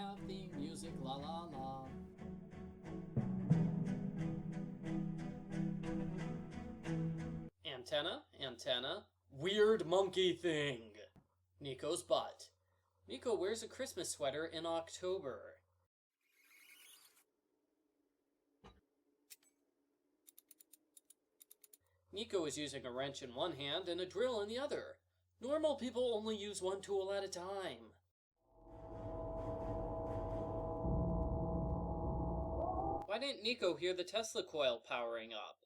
have theme music, la la la. Antenna, antenna, weird monkey thing. Nico's butt. Nico wears a Christmas sweater in October. Nico is using a wrench in one hand and a drill in the other. Normal people only use one tool at a time. Why didn't Nico hear the Tesla coil powering up?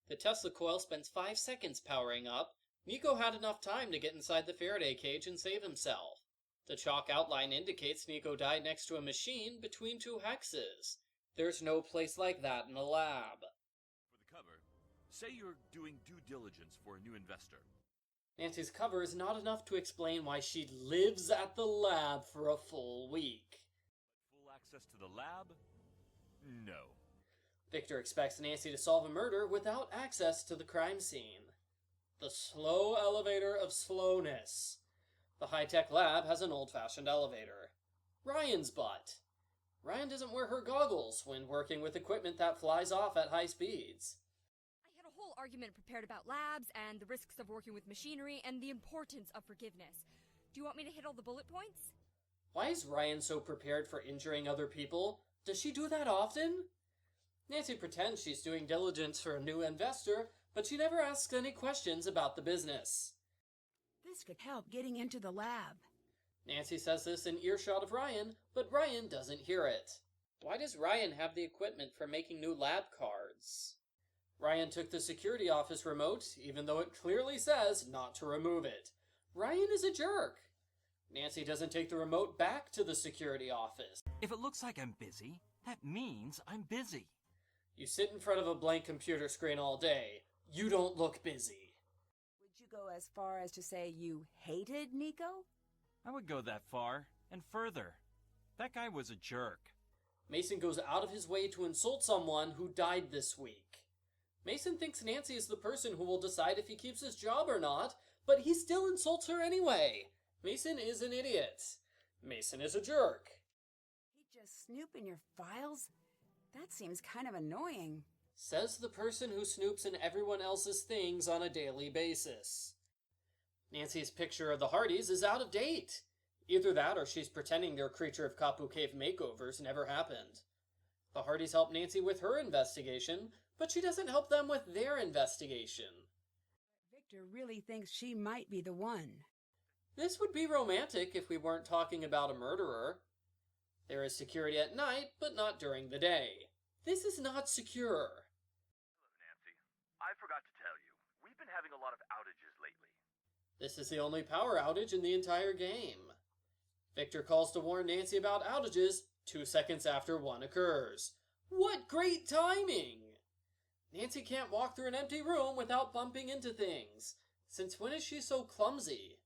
The Tesla coil spends 5 seconds powering up. Nico had enough time to get inside the Faraday cage and save himself. The chalk outline indicates Nico died next to a machine between 2 hexes. There's no place like that in a lab. For the cover, say you're doing due diligence for a new investor. Nancy's cover is not enough to explain why she lives at the lab for a full week. Full access to the lab? No. Victor expects Nancy to solve a murder without access to the crime scene. The slow elevator of slowness. The high-tech lab has an old-fashioned elevator. Ryan's butt. Ryan doesn't wear her goggles when working with equipment that flies off at high speeds. I had a whole argument prepared about labs and the risks of working with machinery and the importance of forgiveness. Do you want me to hit all the bullet points? Why is Ryan so prepared for injuring other people? Does she do that often? Nancy pretends she's doing diligence for a new investor, but she never asks any questions about the business. This could help getting into the lab. Nancy says this in earshot of Ryan, but Ryan doesn't hear it. Why does Ryan have the equipment for making new lab cards? Ryan took the security office remote, even though it clearly says not to remove it. Ryan is a jerk. Nancy doesn't take the remote back to the security office. If it looks like I'm busy, that means I'm busy. You sit in front of a blank computer screen all day. You don't look busy. Would you go as far as to say you hated Nico? I would go that far, and further. That guy was a jerk. Mason goes out of his way to insult someone who died this week. Mason thinks Nancy is the person who will decide if he keeps his job or not, but he still insults her anyway. Mason is an idiot. Mason is a jerk. He just snoop in your files? That seems kind of annoying. Says the person who snoops in everyone else's things on a daily basis. Nancy's picture of the Hardys is out of date. Either that or she's pretending their Creature of Kapu Cave makeovers never happened. The Hardys help Nancy with her investigation, but she doesn't help them with their investigation. Victor really thinks she might be the one. This would be romantic if we weren't talking about a murderer. There is security at night, but not during the day. This is not secure. Hello, Nancy. I forgot to tell you, we've been having a lot of outages lately. This is the only power outage in the entire game. Victor calls to warn Nancy about outages 2 seconds after one occurs. What great timing! Nancy can't walk through an empty room without bumping into things. Since when is she so clumsy?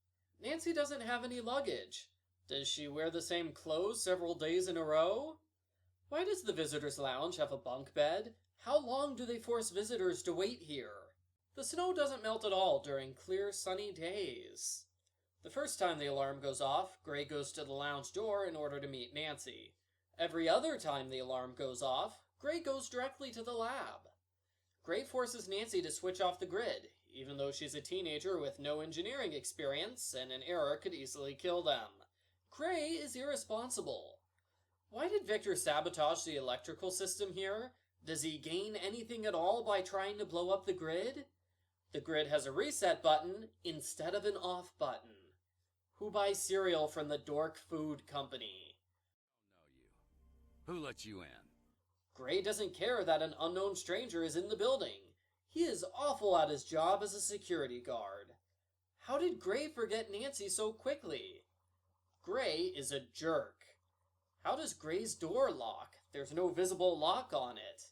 Nancy doesn't have any luggage. Does she wear the same clothes several days in a row? Why does the visitors' lounge have a bunk bed? How long do they force visitors to wait here? The snow doesn't melt at all during clear, sunny days. The first time the alarm goes off, Gray goes to the lounge door in order to meet Nancy. Every other time the alarm goes off, Gray goes directly to the lab. Gray forces Nancy to switch off the grid, even though she's a teenager with no engineering experience and an error could easily kill them. Gray is irresponsible. Why did Victor sabotage the electrical system here? Does he gain anything at all by trying to blow up the grid? The grid has a reset button instead of an off button. Who buys cereal from the Dork Food Company? Who let you in? Gray doesn't care that an unknown stranger is in the building. He is awful at his job as a security guard. How did Gray forget Nancy so quickly? Gray is a jerk. How does Gray's door lock? There's no visible lock on it.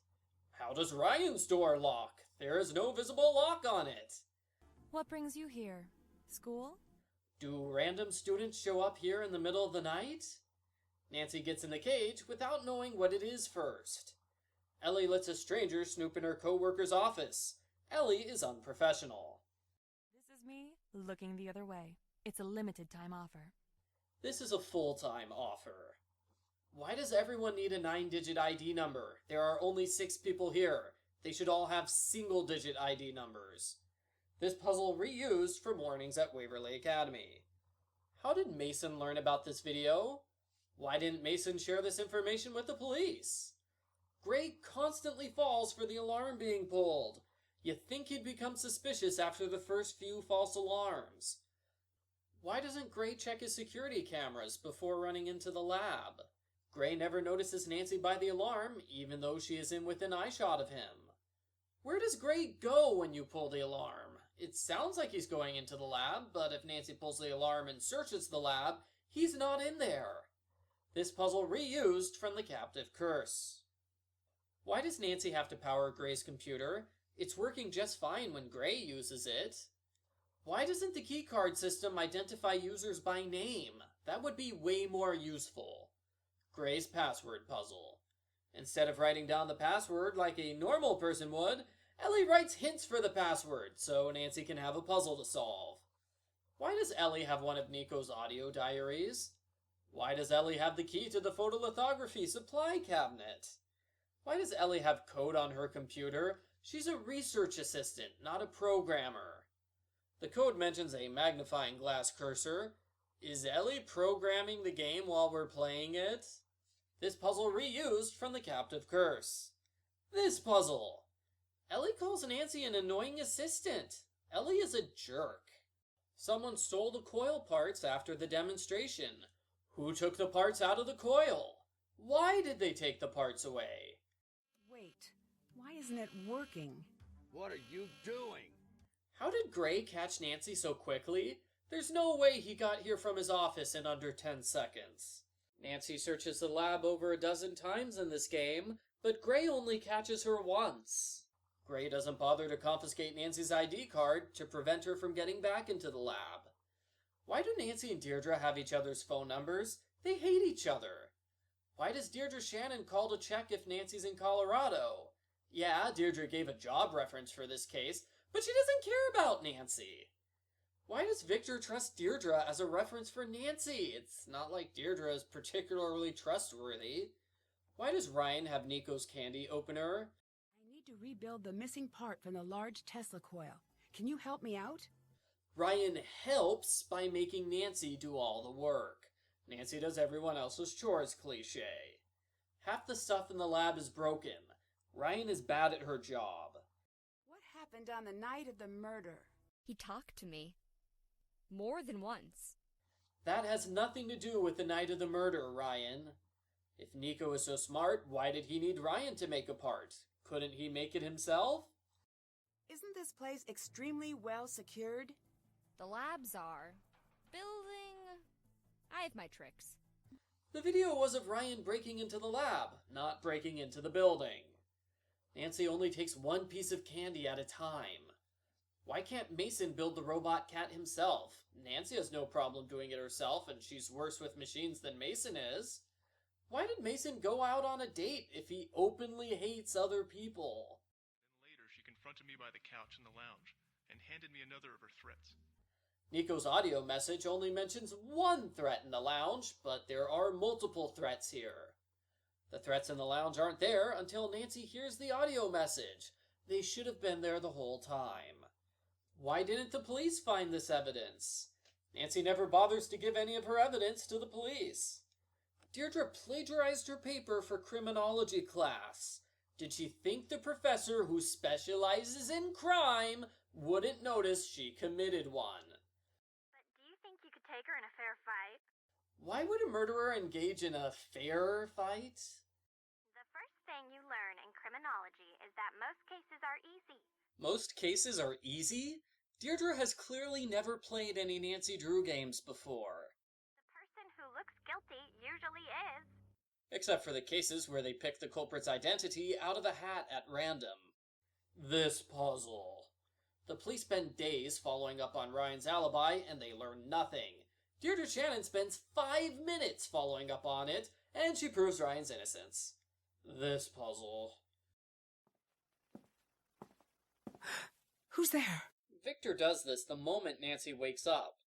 How does Ryan's door lock? There is no visible lock on it. What brings you here? School? Do random students show up here in the middle of the night? Nancy gets in the cage without knowing what it is first. Ellie lets a stranger snoop in her co-worker's office. Ellie is unprofessional. This is me looking the other way. It's a limited time offer. This is a full-time offer. Why does everyone need a 9-digit ID number? There are only 6 people here. They should all have single-digit ID numbers. This puzzle reused from Warnings at Waverly Academy. How did Mason learn about this video? Why didn't Mason share this information with the police? Gray constantly falls for the alarm being pulled. You'd think he'd become suspicious after the first few false alarms. Why doesn't Gray check his security cameras before running into the lab? Gray never notices Nancy by the alarm, even though she is in within eyeshot of him. Where does Gray go when you pull the alarm? It sounds like he's going into the lab, but if Nancy pulls the alarm and searches the lab, he's not in there. This puzzle reused from the Captive Curse. Why does Nancy have to power Gray's computer? It's working just fine when Gray uses it. Why doesn't the keycard system identify users by name? That would be way more useful. Gray's password puzzle. Instead of writing down the password like a normal person would, Ellie writes hints for the password so Nancy can have a puzzle to solve. Why does Ellie have one of Nico's audio diaries? Why does Ellie have the key to the photolithography supply cabinet? Why does Ellie have code on her computer? She's a research assistant, not a programmer. The code mentions a magnifying glass cursor. Is Ellie programming the game while we're playing it? This puzzle reused from the Captive Curse. This puzzle. Ellie calls Nancy an annoying assistant. Ellie is a jerk. Someone stole the coil parts after the demonstration. Who took the parts out of the coil? Why did they take the parts away? Wait, why isn't it working? What are you doing? How did Gray catch Nancy so quickly? There's no way he got here from his office in under 10 seconds. Nancy searches the lab over a dozen times in this game, but Gray only catches her once. Gray doesn't bother to confiscate Nancy's ID card to prevent her from getting back into the lab. Why do Nancy and Deirdre have each other's phone numbers? They hate each other. Why does Deirdre Shannon call to check if Nancy's in Colorado? Yeah, Deirdre gave a job reference for this case, but she doesn't care about Nancy. Why does Victor trust Deirdre as a reference for Nancy? It's not like Deirdre is particularly trustworthy. Why does Ryan have Nico's candy opener? I need to rebuild the missing part from the large Tesla coil. Can you help me out? Ryan helps by making Nancy do all the work. Nancy does everyone else's chores cliché. Half the stuff in the lab is broken. Ryan is bad at her job. What happened on the night of the murder? He talked to me. More than once. That has nothing to do with the night of the murder, Ryan. If Nico is so smart, why did he need Ryan to make a part? Couldn't he make it himself? Isn't this place extremely well secured? The labs are. Building. I have my tricks. The video was of Ryan breaking into the lab, not breaking into the building. Nancy only takes one piece of candy at a time. Why can't Mason build the robot cat himself? Nancy has no problem doing it herself, and she's worse with machines than Mason is. Why did Mason go out on a date if he openly hates other people? Then later she confronted me by the couch in the lounge and handed me another of her threats. Nico's audio message only mentions one threat in the lounge, but there are multiple threats here. The threats in the lounge aren't there until Nancy hears the audio message. They should have been there the whole time. Why didn't the police find this evidence? Nancy never bothers to give any of her evidence to the police. Deirdre plagiarized her paper for criminology class. Did she think the professor who specializes in crime wouldn't notice she committed one? But do you think you could take her in a fair fight? Why would a murderer engage in a fair fight? The first thing you learn in criminology is that most cases are easy. Most cases are easy? Deirdre has clearly never played any Nancy Drew games before. The person who looks guilty usually is. Except for the cases where they pick the culprit's identity out of a hat at random. This puzzle. The police spend days following up on Ryan's alibi, and they learn nothing. Deirdre Shannon spends 5 minutes following up on it, and she proves Ryan's innocence. This puzzle. Who's there? Victor does this the moment Nancy wakes up.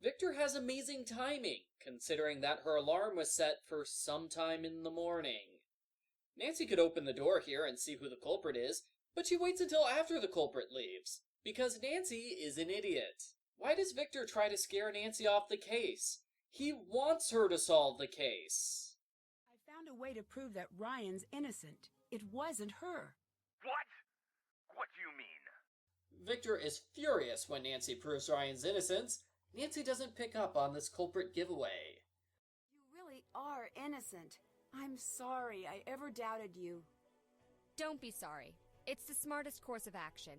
Victor has amazing timing, considering that her alarm was set for sometime in the morning. Nancy could open the door here and see who the culprit is, but she waits until after the culprit leaves, because Nancy is an idiot. Why does Victor try to scare Nancy off the case? He wants her to solve the case. I found a way to prove that Ryan's innocent. It wasn't her. What? What do you mean? Victor is furious when Nancy proves Ryan's innocence. Nancy doesn't pick up on this culprit giveaway. You really are innocent. I'm sorry I ever doubted you. Don't be sorry. It's the smartest course of action.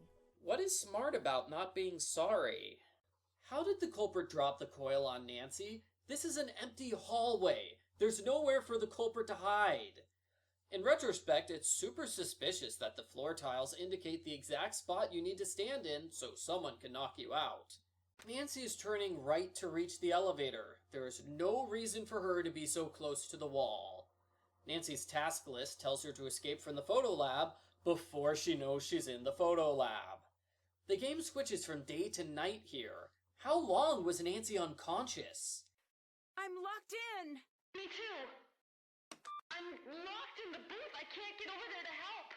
What is smart about not being sorry? How did the culprit drop the coil on Nancy? This is an empty hallway. There's nowhere for the culprit to hide. In retrospect, it's super suspicious that the floor tiles indicate the exact spot you need to stand in so someone can knock you out. Nancy is turning right to reach the elevator. There is no reason for her to be so close to the wall. Nancy's task list tells her to escape from the photo lab before she knows she's in the photo lab. The game switches from day to night here. How long was Nancy unconscious? I'm locked in! Me too. I'm locked in the booth. I can't get over there to help.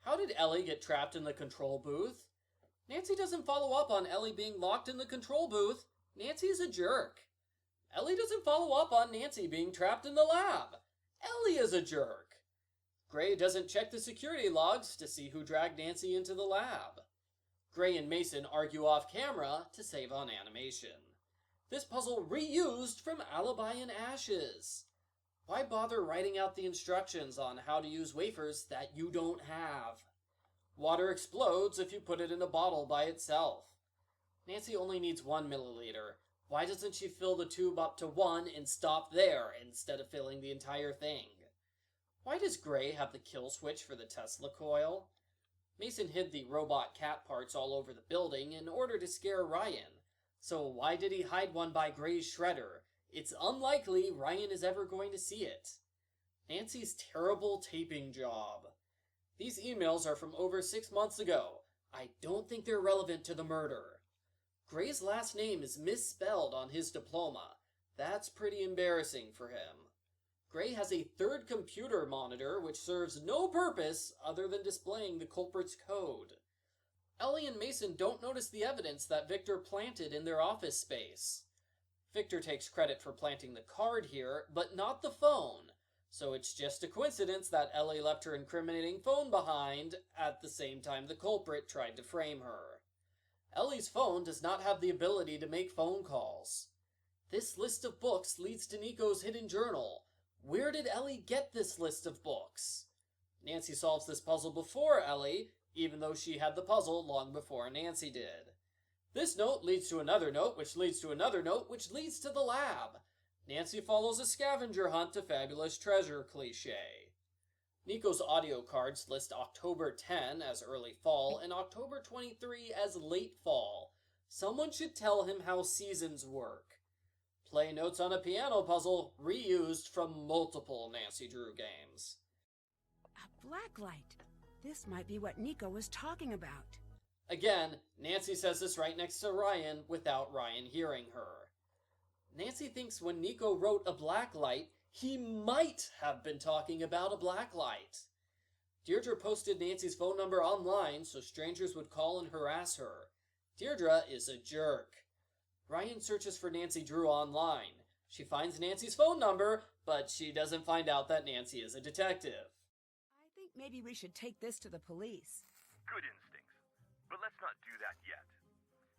How did Ellie get trapped in the control booth? Nancy doesn't follow up on Ellie being locked in the control booth. Nancy is a jerk. Ellie doesn't follow up on Nancy being trapped in the lab. Ellie is a jerk. Gray doesn't check the security logs to see who dragged Nancy into the lab. Gray and Mason argue off camera to save on animation. This puzzle reused from Alibi and Ashes. Why bother writing out the instructions on how to use wafers that you don't have? Water explodes if you put it in a bottle by itself. Nancy only needs 1 milliliter. Why doesn't she fill the tube up to 1 and stop there instead of filling the entire thing? Why does Gray have the kill switch for the Tesla coil? Mason hid the robot cat parts all over the building in order to scare Ryan. So why did he hide one by Gray's shredder? It's unlikely Ryan is ever going to see it. Nancy's terrible taping job. These emails are from over 6 months ago. I don't think they're relevant to the murder. Gray's last name is misspelled on his diploma. That's pretty embarrassing for him. Gray has a third computer monitor which serves no purpose other than displaying the culprit's code. Ellie and Mason don't notice the evidence that Victor planted in their office space. Victor takes credit for planting the card here, but not the phone. So it's just a coincidence that Ellie left her incriminating phone behind at the same time the culprit tried to frame her. Ellie's phone does not have the ability to make phone calls. This list of books leads to Nico's hidden journal. Where did Ellie get this list of books? Nancy solves this puzzle before Ellie, even though she had the puzzle long before Nancy did. This note leads to another note, which leads to another note, which leads to the lab. Nancy follows a scavenger hunt to fabulous treasure cliché. Nico's audio cards list October 10 as early fall and October 23 as late fall. Someone should tell him how seasons work. Play notes on a piano puzzle reused from multiple Nancy Drew games. A blacklight. This might be what Nico was talking about. Again, Nancy says this right next to Ryan without Ryan hearing her. Nancy thinks when Nico wrote a blacklight, he might have been talking about a blacklight. Deirdre posted Nancy's phone number online so strangers would call and harass her. Deirdre is a jerk. Ryan searches for Nancy Drew online. She finds Nancy's phone number, but she doesn't find out that Nancy is a detective. I think maybe we should take this to the police. Good instincts. But let's not do that yet.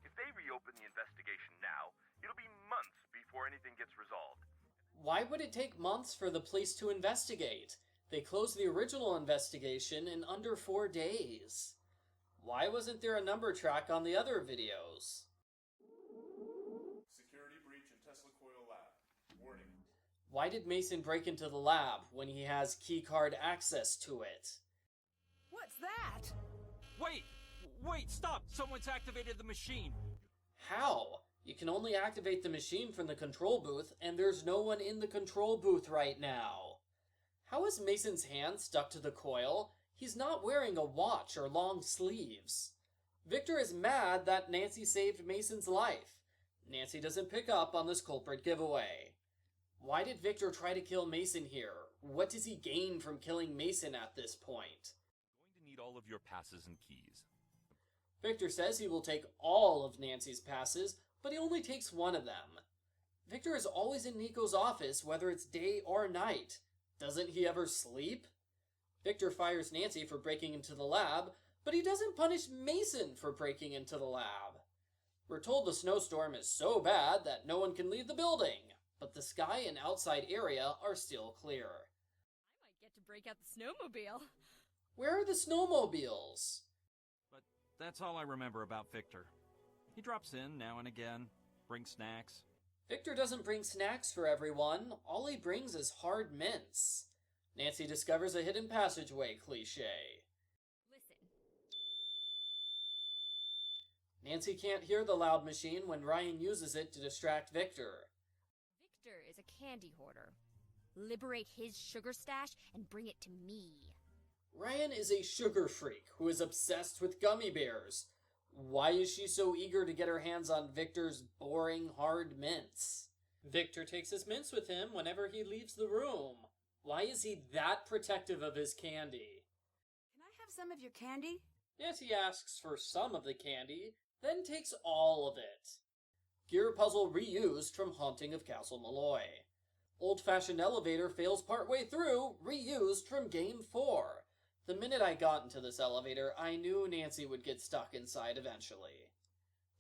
If they reopen the investigation now, it'll be months before anything gets resolved. Why would it take months for the police to investigate? They closed the original investigation in under 4 days. Why wasn't there a number track on the other videos? Security breach in Tesla Coil lab. Warning. Why did Mason break into the lab when he has keycard access to it? What's that? Wait, stop! Someone's activated the machine! How? You can only activate the machine from the control booth, and there's no one in the control booth right now. How is Mason's hand stuck to the coil? He's not wearing a watch or long sleeves. Victor is mad that Nancy saved Mason's life. Nancy doesn't pick up on this culprit giveaway. Why did Victor try to kill Mason here? What does he gain from killing Mason at this point? I'm going to need all of your passes and keys. Victor says he will take all of Nancy's passes, but he only takes one of them. Victor is always in Nico's office, whether it's day or night. Doesn't he ever sleep? Victor fires Nancy for breaking into the lab, but he doesn't punish Mason for breaking into the lab. We're told the snowstorm is so bad that no one can leave the building, but the sky and outside area are still clear. I might get to break out the snowmobile. Where are the snowmobiles? But that's all I remember about Victor. He drops in now and again, brings snacks. Victor doesn't bring snacks for everyone. All he brings is hard mints. Nancy discovers a hidden passageway cliché. Listen. Nancy can't hear the loud machine when Ryan uses it to distract Victor. Victor is a candy hoarder. Liberate his sugar stash and bring it to me. Ryan is a sugar freak who is obsessed with gummy bears. Why is she so eager to get her hands on Victor's boring hard mints? Victor takes his mints with him whenever he leaves the room. Why is he that protective of his candy? Can I have some of your candy? Nancy asks for some of the candy, then takes all of it. Gear puzzle reused from Haunting of Castle Malloy. Old-fashioned elevator fails partway through, reused from Game 4. The minute I got into this elevator, I knew Nancy would get stuck inside eventually.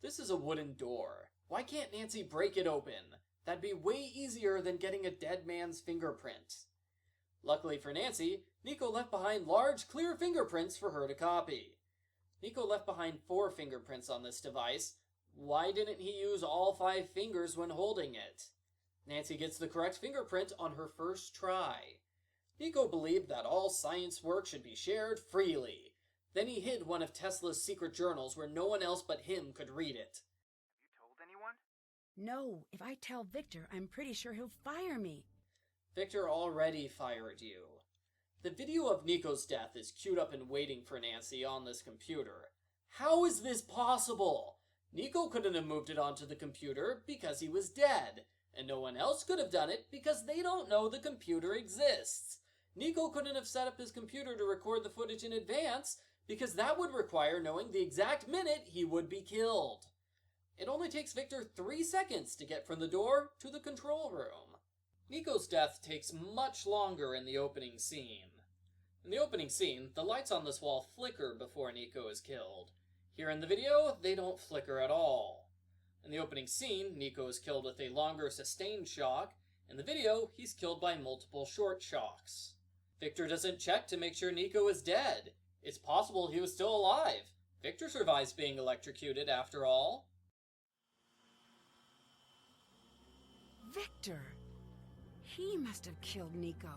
This is a wooden door. Why can't Nancy break it open? That'd be way easier than getting a dead man's fingerprint. Luckily for Nancy, Nico left behind large, clear fingerprints for her to copy. Nico left behind 4 fingerprints on this device. Why didn't he use all 5 fingers when holding it? Nancy gets the correct fingerprint on her first try. Nico believed that all science work should be shared freely. Then he hid one of Tesla's secret journals where no one else but him could read it. Have you told anyone? No, if I tell Victor, I'm pretty sure he'll fire me. Victor already fired you. The video of Nico's death is queued up and waiting for Nancy on this computer. How is this possible? Nico couldn't have moved it onto the computer because he was dead, and no one else could have done it because they don't know the computer exists. Nico couldn't have set up his computer to record the footage in advance because that would require knowing the exact minute he would be killed. It only takes Victor 3 seconds to get from the door to the control room. Nico's death takes much longer in the opening scene. In the opening scene, the lights on this wall flicker before Nico is killed. Here in the video, they don't flicker at all. In the opening scene, Nico is killed with a longer sustained shock. In the video, he's killed by multiple short shocks. Victor doesn't check to make sure Nico is dead. It's possible he was still alive. Victor survives being electrocuted after all. Victor! He must have killed Nico.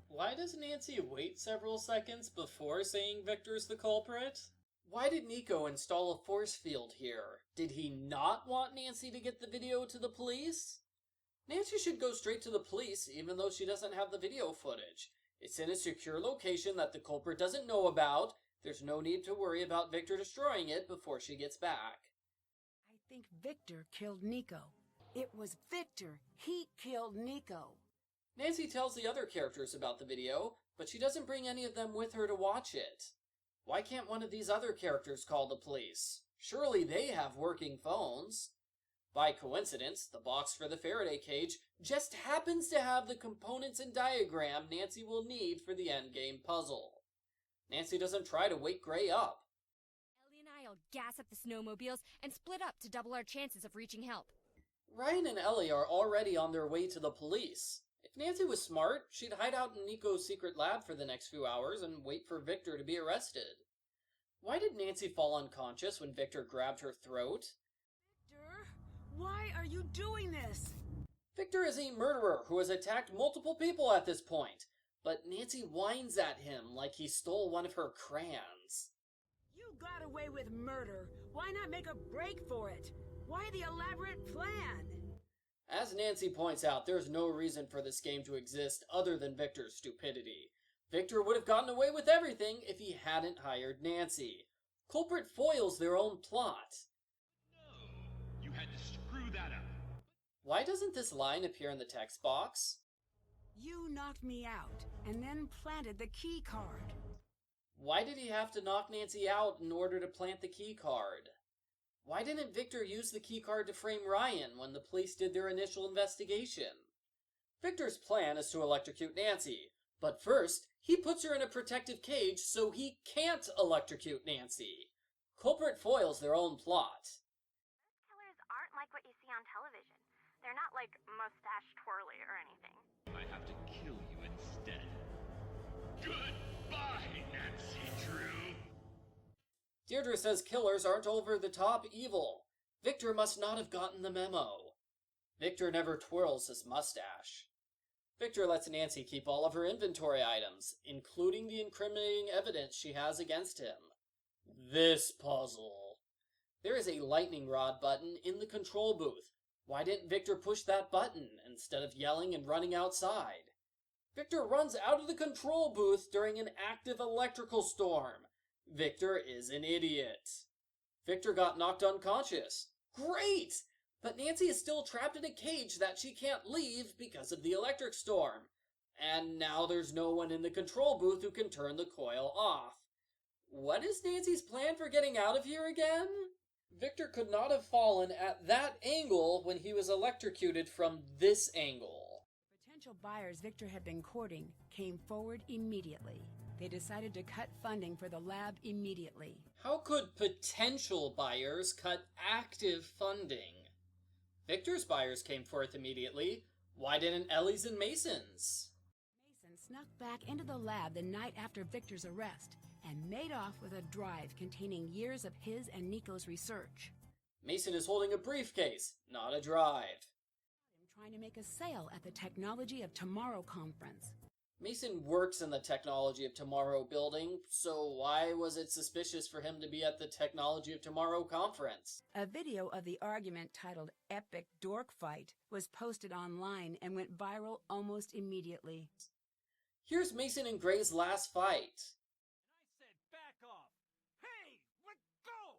Why does Nancy wait several seconds before saying Victor's the culprit? Why did Nico install a force field here? Did he not want Nancy to get the video to the police? Nancy should go straight to the police even though she doesn't have the video footage. It's in a secure location that the culprit doesn't know about. There's no need to worry about Victor destroying it before she gets back. I think Victor killed Nico. It was Victor. He killed Nico. Nancy tells the other characters about the video, but she doesn't bring any of them with her to watch it. Why can't one of these other characters call the police? Surely they have working phones. By coincidence, the box for the Faraday cage just happens to have the components and diagram Nancy will need for the endgame puzzle. Nancy doesn't try to wake Gray up. Ellie and I'll gas up the snowmobiles and split up to double our chances of reaching help. Ryan and Ellie are already on their way to the police. If Nancy was smart, she'd hide out in Nico's secret lab for the next few hours and wait for Victor to be arrested. Why did Nancy fall unconscious when Victor grabbed her throat? Victor, why are you doing this? Victor is a murderer who has attacked multiple people at this point, but Nancy whines at him like he stole one of her crayons. You got away with murder. Why not make a break for it? Why the elaborate plan? As Nancy points out, there's no reason for this game to exist other than Victor's stupidity. Victor would have gotten away with everything if he hadn't hired Nancy. Culprit foils their own plot. No, you had to screw that up. Why doesn't this line appear in the text box? You knocked me out, and then planted the key card. Why did he have to knock Nancy out in order to plant the key card? Why didn't Victor use the key card to frame Ryan when the police did their initial investigation? Victor's plan is to electrocute Nancy, but first, he puts her in a protective cage so he can't electrocute Nancy. Culprit foils their own plot. Killers aren't like what you see on television. They're not like mustache twirly or anything. I have to kill you instead. Goodbye, Nancy Drew. Deirdre says killers aren't over-the-top evil. Victor must not have gotten the memo. Victor never twirls his mustache. Victor lets Nancy keep all of her inventory items, including the incriminating evidence she has against him. This puzzle. There is a lightning rod button in the control booth. Why didn't Victor push that button instead of yelling and running outside? Victor runs out of the control booth during an active electrical storm. Victor is an idiot. Victor got knocked unconscious. Great! But Nancy is still trapped in a cage that she can't leave because of the electric storm. And now there's no one in the control booth who can turn the coil off. What is Nancy's plan for getting out of here again? Victor could not have fallen at that angle when he was electrocuted from this angle. Potential buyers Victor had been courting came forward immediately. They decided to cut funding for the lab immediately. How could potential buyers cut active funding? Victor's buyers came forth immediately. Why didn't Ellie's and Mason's? Mason snuck back into the lab the night after Victor's arrest and made off with a drive containing years of his and Nico's research. Mason is holding a briefcase, not a drive. I'm trying to make a sale at the Technology of Tomorrow conference. Mason works in the Technology of Tomorrow building, so why was it suspicious for him to be at the Technology of Tomorrow conference? A video of the argument titled Epic Dork Fight was posted online and went viral almost immediately. Here's Mason and Gray's last fight. I said back off. Hey, let go!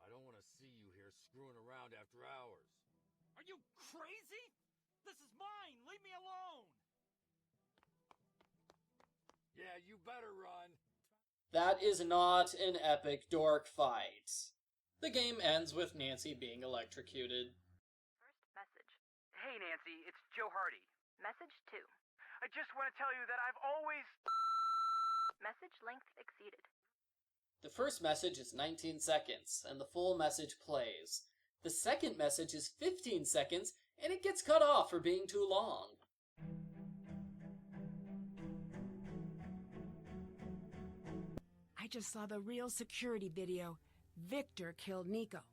I don't want to see you here screwing around after hours. Are you crazy? This is mine! Leave me alone! Yeah, you better run. That is not an epic dork fight. The game ends with Nancy being electrocuted. First message. Hey, Nancy, it's Joe Hardy. Message 2. I just want to tell you that I've always... Message length exceeded. The first message is 19 seconds, and the full message plays. The second message is 15 seconds, and it gets cut off for being too long. I just saw the real security video. Victor killed Nico.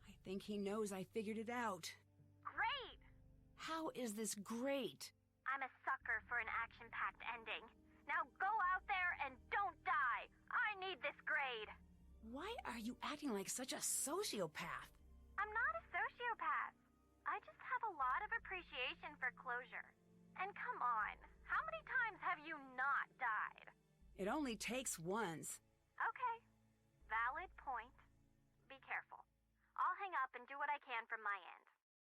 I think he knows I figured it out. Great! How is this great? I'm a sucker for an action-packed ending. Now go out there and don't die. I need this grade. Why are you acting like such a sociopath? I'm not a sociopath. I just have a lot of appreciation for closure. And come on, how many times have you not died? It only takes once. Okay. Valid point. Be careful. I'll hang up and do what I can from my end.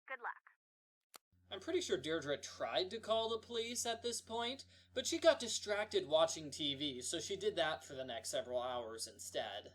Good luck. I'm pretty sure Deirdre tried to call the police at this point, but she got distracted watching TV, so she did that for the next several hours instead.